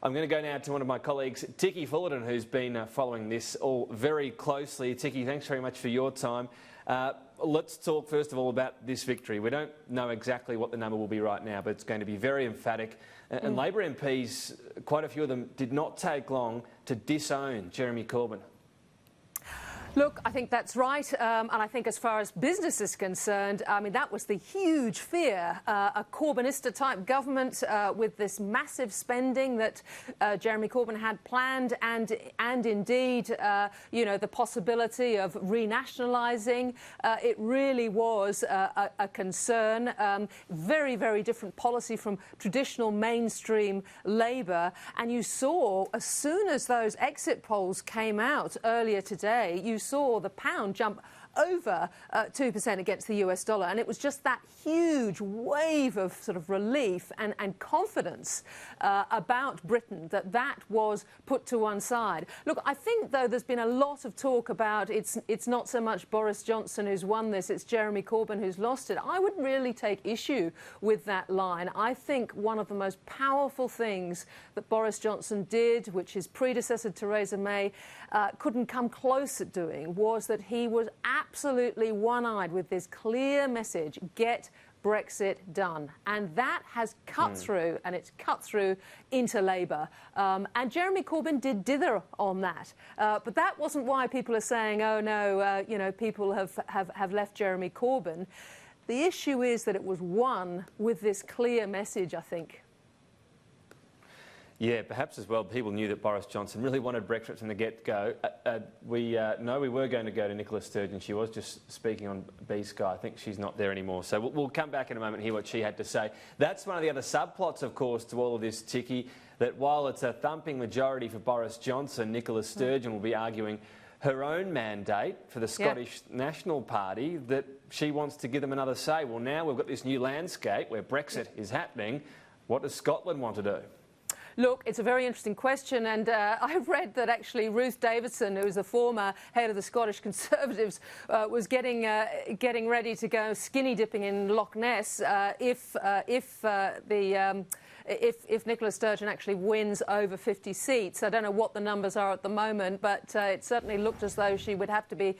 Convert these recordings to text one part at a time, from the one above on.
I'm going to go now to one of my colleagues, Ticky Fullerton, who's been following this all very closely. Ticky, thanks very much for your time. Let's talk first of all about this victory. We don't know exactly what the number will be right now, but it's going to be very emphatic. And Labor MPs, quite a few of them, did not take long to disown Jeremy Corbyn. Look, I think that's right, and I think as far as business is concerned, I mean, that was the huge fear, a Corbynista-type government with this massive spending that Jeremy Corbyn had planned, and indeed, you know, the possibility of renationalising. It really was a concern. Very, very different policy from traditional mainstream Labour, and you saw, as soon as those exit polls came out earlier today, you saw the pound jump over 2% against the US dollar, and it was just that huge wave of sort of relief and confidence about Britain that was put to one side. Look, I think, though, there's been a lot of talk about it's not so much Boris Johnson who's won this, it's Jeremy Corbyn who's lost it. I would really take issue with that line. I think one of the most powerful things that Boris Johnson did, which his predecessor Theresa May couldn't come close at doing, was that he was absolutely one-eyed with this clear message: get Brexit done. And that has cut through, and it's cut through into Labour. And Jeremy Corbyn did dither on that. But that wasn't why people are saying, oh no, you know, people have left Jeremy Corbyn. The issue is that it was won with this clear message, I think. Yeah, perhaps as well, people knew that Boris Johnson really wanted Brexit from the get-go. We know we were going to go to Nicola Sturgeon. She was just speaking on B-Sky. I think she's not there anymore. So we'll come back in a moment and hear what she had to say. That's one of the other subplots, of course, to all of this, Ticky, that while it's a thumping majority for Boris Johnson, Nicola Sturgeon will be arguing her own mandate for the Scottish National Party, that she wants to give them another say. Well, now we've got this new landscape where Brexit is happening. What does Scotland want to do? Look, it's a very interesting question, and I've read that actually Ruth Davidson, who is a former head of the Scottish Conservatives, was getting ready to go skinny dipping in Loch Ness if Nicola Sturgeon actually wins over 50 seats. I don't know what the numbers are at the moment, but it certainly looked as though she would have to be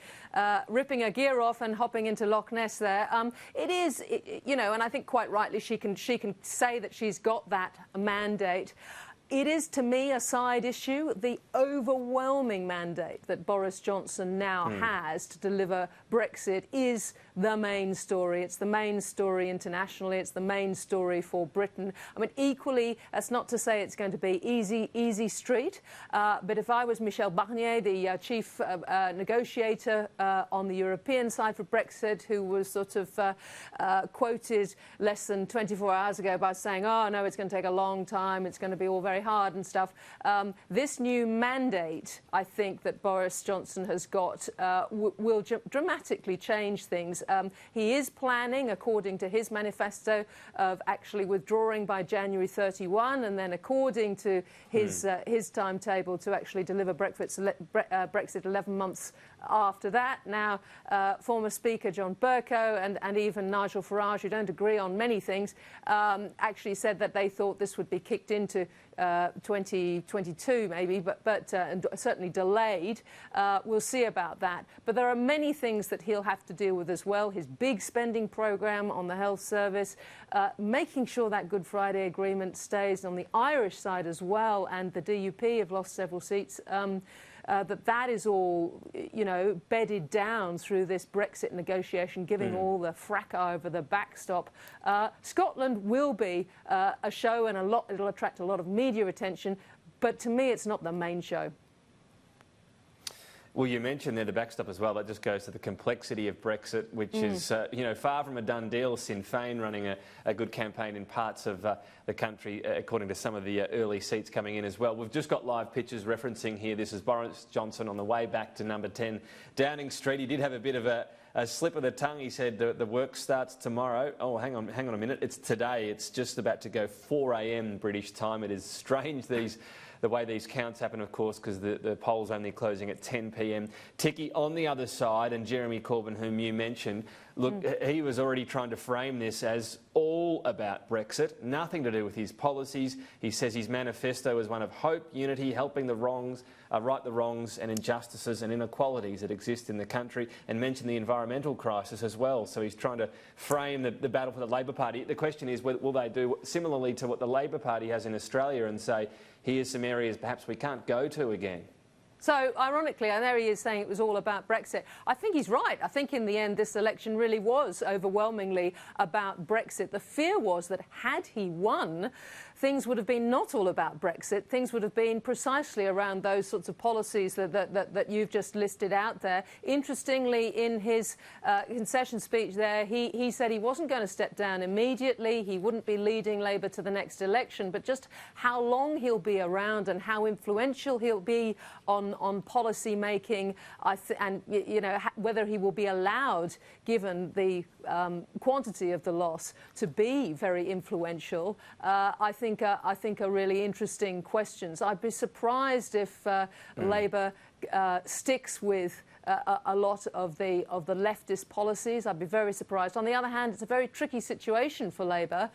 ripping her gear off and hopping into Loch Ness there. It is, you know, and I think quite rightly she can say that she's got that mandate. It is, to me, a side issue. The overwhelming mandate that Boris Johnson now has to deliver Brexit is the main story. It's the main story internationally. It's the main story for Britain. I mean, equally, that's not to say it's going to be easy street. But if I was Michel Barnier, the chief negotiator on the European side for Brexit, who was sort of quoted less than 24 hours ago by saying, oh, no, it's going to take a long time, it's going to be all very hard and stuff. This new mandate, I think, that Boris Johnson has got will dramatically change things. He is planning, according to his manifesto, of actually withdrawing by January 31, and then according to his timetable to actually deliver Brexit 11 months after that. Now, former Speaker John Bercow and even Nigel Farage, who don't agree on many things, actually said that they thought this would be kicked into 2022 maybe, but certainly delayed. We'll see about that. But there are many things that he'll have to deal with as well. His big spending programme on the health service, making sure that Good Friday Agreement stays on the Irish side as well, and the DUP have lost several seats. That is all, you know, bedded down through this Brexit negotiation, giving all the fracas over the backstop. Scotland will be a show, and it'll attract a lot of media attention, but to me it's not the main show. Well, you mentioned there the backstop as well. That just goes to the complexity of Brexit, which is, you know, far from a done deal. Sinn Féin running a good campaign in parts of the country, according to some of the early seats coming in as well. We've just got live pictures referencing here. This is Boris Johnson on the way back to number 10 Downing Street. He did have a bit of a slip of the tongue. He said the work starts tomorrow. Oh, hang on a minute. It's today. It's just about to go 4 a.m. British time. It is strange, these the way these counts happen, of course, because the poll's only closing at 10 p.m. Ticky, on the other side, and Jeremy Corbyn, whom you mentioned, look, he was already trying to frame this as all about Brexit, nothing to do with his policies. He says his manifesto is one of hope, unity, helping the wrongs, right the wrongs and injustices and inequalities that exist in the country, and mentioned the environmental crisis as well. So he's trying to frame the battle for the Labor Party. The question is, will they do similarly to what the Labor Party has in Australia and say, here's some areas perhaps we can't go to again? So, ironically, and there he is saying it was all about Brexit. I think he's right. I think in the end this election really was overwhelmingly about Brexit. The fear was that had he won, things would have been not all about Brexit. Things would have been precisely around those sorts of policies that you've just listed out there. Interestingly, in his concession speech there, he said he wasn't going to step down immediately. He wouldn't be leading Labour to the next election, but just how long he'll be around and how influential he'll be on policy making, and whether he will be allowed, given the quantity of the loss, to be very influential. I think are really interesting questions. I'd be surprised if Labour sticks with a lot of the leftist policies. I'd be very surprised. On the other hand, it's a very tricky situation for Labour,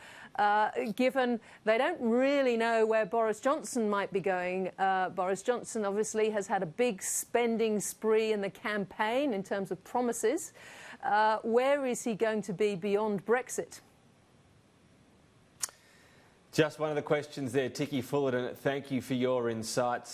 given they don't really know where Boris Johnson might be going. Boris Johnson obviously has had a big spending spree in the campaign in terms of promises. Where is he going to be beyond Brexit? Just one of the questions there, Ticky Fullerton. Thank you for your insights.